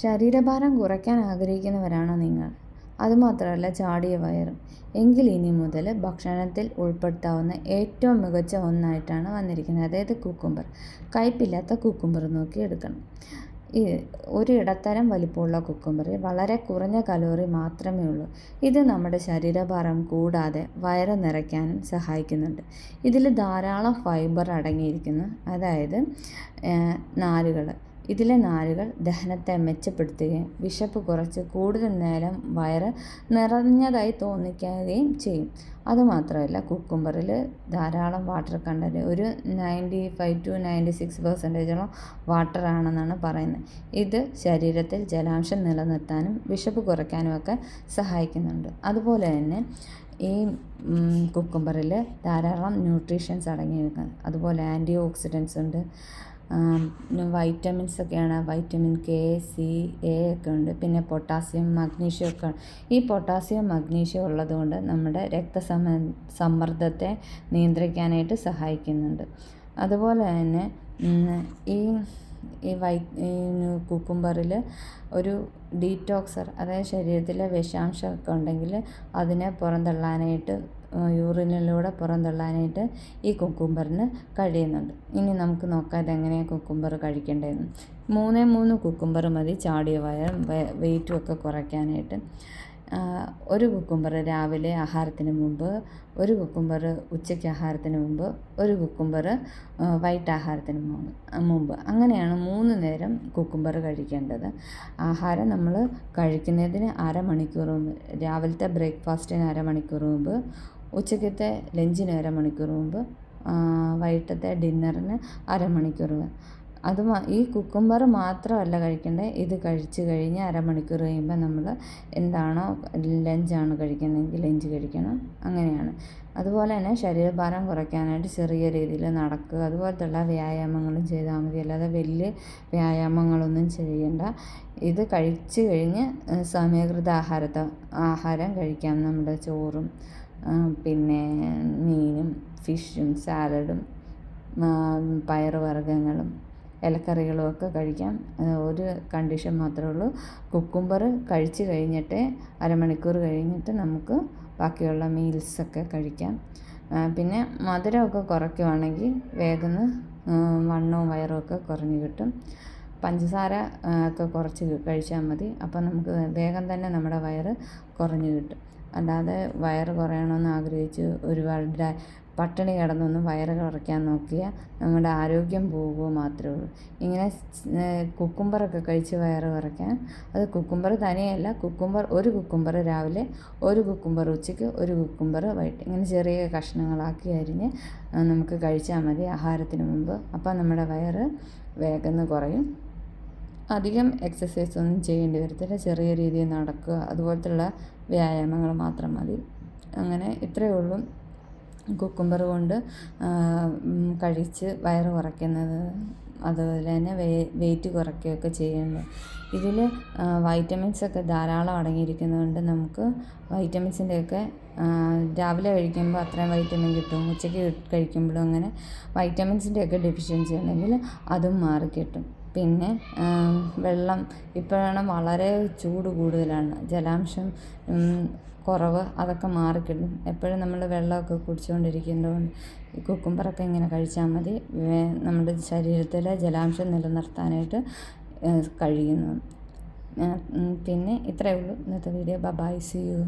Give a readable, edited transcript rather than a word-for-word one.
ശരീരഭാരം കുറയ്ക്കാൻ ആഗ്രഹിക്കുന്നവരാണോ നിങ്ങൾ? അതുമാത്രമല്ല ചാടിയ വയറും. എങ്കിൽ ഇനി മുതൽ ഭക്ഷണത്തിൽ ഉൾപ്പെടുത്താവുന്ന ഏറ്റവും മികച്ച ഒന്നായിട്ടാണ് വന്നിരിക്കുന്നത്. അതായത് കുക്കുംബർ. കയ്പില്ലാത്ത കുക്കുംബർ നോക്കി എടുക്കണം. ഒരു ഇടത്തരം വലിപ്പമുള്ള കുക്കുംബറിൽ വളരെ കുറഞ്ഞ കലോറി മാത്രമേ ഉള്ളൂ. ഇത് നമ്മുടെ ശരീരഭാരം കൂടാതെ വയറ് നിറയ്ക്കാനും സഹായിക്കുന്നുണ്ട്. ഇതിൽ ധാരാളം ഫൈബർ അടങ്ങിയിരിക്കുന്നു. അതായത് നാരുകൾ. ഇതിലെ നാരുകൾ ദഹനത്തെ മെച്ചപ്പെടുത്തുകയും വിശപ്പ് കുറച്ച് കൂടുതൽ നേരം വയറ് നിറഞ്ഞതായി തോന്നിക്കുകയും ചെയ്യും. അതുമാത്രമല്ല കുക്കുംബറിൽ ധാരാളം വാട്ടർ കണ്ടൻറ്റ്, ഒരു 95 to 96% വാട്ടറാണെന്നാണ് പറയുന്നത്. ഇത് ശരീരത്തിൽ ജലാംശം നിലനിർത്താനും വിശപ്പ് കുറയ്ക്കാനുമൊക്കെ സഹായിക്കുന്നുണ്ട്. അതുപോലെ തന്നെ ഈ കുക്കുംബറിൽ ധാരാളം ന്യൂട്രീഷ്യൻസ് അടങ്ങിയിരിക്കുന്നത്. അതുപോലെ ആൻറ്റി ഓക്സിഡൻസ് ഉണ്ട്, വൈറ്റമിൻസ് ഒക്കെയാണ്. വൈറ്റമിൻ കെ, സി, എ ഒക്കെ ഉണ്ട്. പിന്നെ പൊട്ടാസ്യം, മഗ്നീഷ്യം ഒക്കെ. ഈ പൊട്ടാസ്യം, മഗ്നീഷ്യം ഉള്ളതുകൊണ്ട് നമ്മുടെ സമ്മർദ്ദത്തെ നിയന്ത്രിക്കാനായിട്ട് സഹായിക്കുന്നുണ്ട്. അതുപോലെ തന്നെ ഈ കുക്കുംബറിൽ ഒരു ഡീറ്റോക്സർ, അതായത് ശരീരത്തിലെ വിഷാംശമൊക്കെ ഉണ്ടെങ്കിൽ അതിനെ പുറന്തള്ളാനായിട്ട്, യൂറിനിലൂടെ പുറന്തള്ളാനായിട്ട് ഈ കുക്കുംബറിന് കഴിയുന്നുണ്ട്. ഇനി നമുക്ക് നോക്കാം ഇതെങ്ങനെയാണ് കുക്കുംബർ കഴിക്കേണ്ടതെന്ന്. 3 കുക്കുംബർ മതി ചാടിയ വയറും വെയിറ്റും ഒക്കെ കുറയ്ക്കാനായിട്ട്. ഒരു കുക്കുംബർ രാവിലെ ആഹാരത്തിന് മുമ്പ്, ഒരു കുക്കുംബർ ഉച്ചയ്ക്ക് ആഹാരത്തിന് മുമ്പ്, ഒരു കുക്കുംബർ വൈകിട്ട് ആഹാരത്തിന് മുമ്പ്. അങ്ങനെയാണ് 3 നേരം കുക്കുംബർ കഴിക്കേണ്ടത്. ആഹാരം നമ്മൾ കഴിക്കുന്നതിന് അരമണിക്കൂർ മുമ്പ്, രാവിലത്തെ ബ്രേക്ക്ഫാസ്റ്റിന് അരമണിക്കൂർ മുമ്പ്, ഉച്ചക്കത്തെ ലഞ്ചിന് അരമണിക്കൂർ മുമ്പ്, വൈകിട്ടത്തെ ഡിന്നറിന് അരമണിക്കൂർ. ഈ കുക്കുംബർ മാത്രമല്ല കഴിക്കേണ്ടത്. ഇത് കഴിച്ച് കഴിഞ്ഞ് അരമണിക്കൂർ കഴിയുമ്പോൾ നമ്മൾ എന്താണോ ലഞ്ചാണ് കഴിക്കുന്നതെങ്കിൽ ലഞ്ച് കഴിക്കണം. അങ്ങനെയാണ്. അതുപോലെ തന്നെ ശരീരഭാരം കുറയ്ക്കാനായിട്ട് ചെറിയ രീതിയിൽ നടക്കുക, അതുപോലത്തുള്ള വ്യായാമങ്ങളും ചെയ്താൽ മതി. അല്ലാതെ വലിയ വ്യായാമങ്ങളൊന്നും ചെയ്യേണ്ട. ഇത് കഴിച്ച് കഴിഞ്ഞ് സമീകൃത ആഹാരം കഴിക്കാം. നമ്മുടെ ചോറും പിന്നെ മീനും ഫിഷും സാലഡും പയറുവർഗ്ഗങ്ങളും ഇലക്കറികളും ഒക്കെ കഴിക്കാം. ഒരു കണ്ടീഷൻ മാത്രമേ ഉള്ളൂ. കുക്കുംബർ കഴിച്ച് കഴിഞ്ഞിട്ട് അരമണിക്കൂർ കഴിഞ്ഞിട്ട് നമുക്ക് ബാക്കിയുള്ള മീൽസൊക്കെ കഴിക്കാം. പിന്നെ മധുരമൊക്കെ കുറയ്ക്കുവാണെങ്കിൽ വേഗം വണ്ണവും വയറും ഒക്കെ കുറഞ്ഞ് കിട്ടും. പഞ്ചസാര ഒക്കെ കുറച്ച് കഴിച്ചാൽ മതി. അപ്പോൾ നമുക്ക് വേഗം തന്നെ നമ്മുടെ വയറ് കുറഞ്ഞ് കിട്ടും. അല്ലാതെ വയറ് കുറയണമെന്ന് ആഗ്രഹിച്ച് ഒരുപാട് പട്ടിണി കിടന്നൊന്നും വയറ് കുറയ്ക്കാൻ നോക്കിയാൽ നമ്മുടെ ആരോഗ്യം പോകുക മാത്രമേ ഉള്ളൂ. ഇങ്ങനെ കുക്കുംബറൊക്കെ കഴിച്ച് വയറ് കുറയ്ക്കാൻ, അത് കുക്കുംബർ തനിയല്ല, ഒരു കുക്കുംബർ രാവിലെ, ഒരു കുക്കുംബർ ഉച്ചയ്ക്ക്, ഒരു കുക്കുംബർ വൈകിട്ട്, ഇങ്ങനെ ചെറിയ കഷ്ണങ്ങളാക്കി അരിഞ്ഞ് നമുക്ക് കഴിച്ചാൽ മതി ആഹാരത്തിന് മുമ്പ്. അപ്പോൾ നമ്മുടെ വയറ് വേഗം കുറയും. അധികം എക്സസൈസ് ഒന്നും ചെയ്യേണ്ടി വരത്തില്ല. ചെറിയ രീതിയിൽ നടക്കുക, അതുപോലത്തുള്ള വ്യായാമങ്ങൾ മാത്രം മതി. അങ്ങനെ ഇത്രയേ ഉള്ളൂ കുക്കുംബർ കൊണ്ട് കഴിച്ച് വയറ് കുറയ്ക്കുന്നത്. അതുപോലെ തന്നെ വെയിറ്റ് കുറയ്ക്കുകയൊക്കെ ചെയ്യുന്നത്. ഇതിൽ വൈറ്റമിൻസൊക്കെ ധാരാളം അടങ്ങിയിരിക്കുന്നതുകൊണ്ട് നമുക്ക് വൈറ്റമിൻസിൻ്റെയൊക്കെ രാവിലെ കഴിക്കുമ്പോൾ അത്രയും വൈറ്റമിൻ കിട്ടും. ഉച്ചയ്ക്ക് കഴിക്കുമ്പോഴും അങ്ങനെ വൈറ്റമിൻസിൻ്റെയൊക്കെ ഡെഫിഷ്യൻസി ഉണ്ടെങ്കിൽ അതും മാറിക്കിട്ടും. പിന്നെ വെള്ളം, ഇപ്പോഴാണ് വളരെ ചൂട് കൂടുതലാണ്, ജലാംശം കുറവ്, അതൊക്കെ മാറിക്കിട്ടും. എപ്പോഴും നമ്മൾ വെള്ളമൊക്കെ കുടിച്ചുകൊണ്ടിരിക്കുന്നതുകൊണ്ട് കുക്കുംബറൊക്കെ ഇങ്ങനെ കഴിച്ചാൽ മതി. നമ്മുടെ ശരീരത്തിലെ ജലാംശം നിലനിർത്താനായിട്ട് കഴിയുന്നു. പിന്നെ ഇത്രയേ ഉള്ളൂ ഇന്നത്തെ വീഡിയോ. By, see you.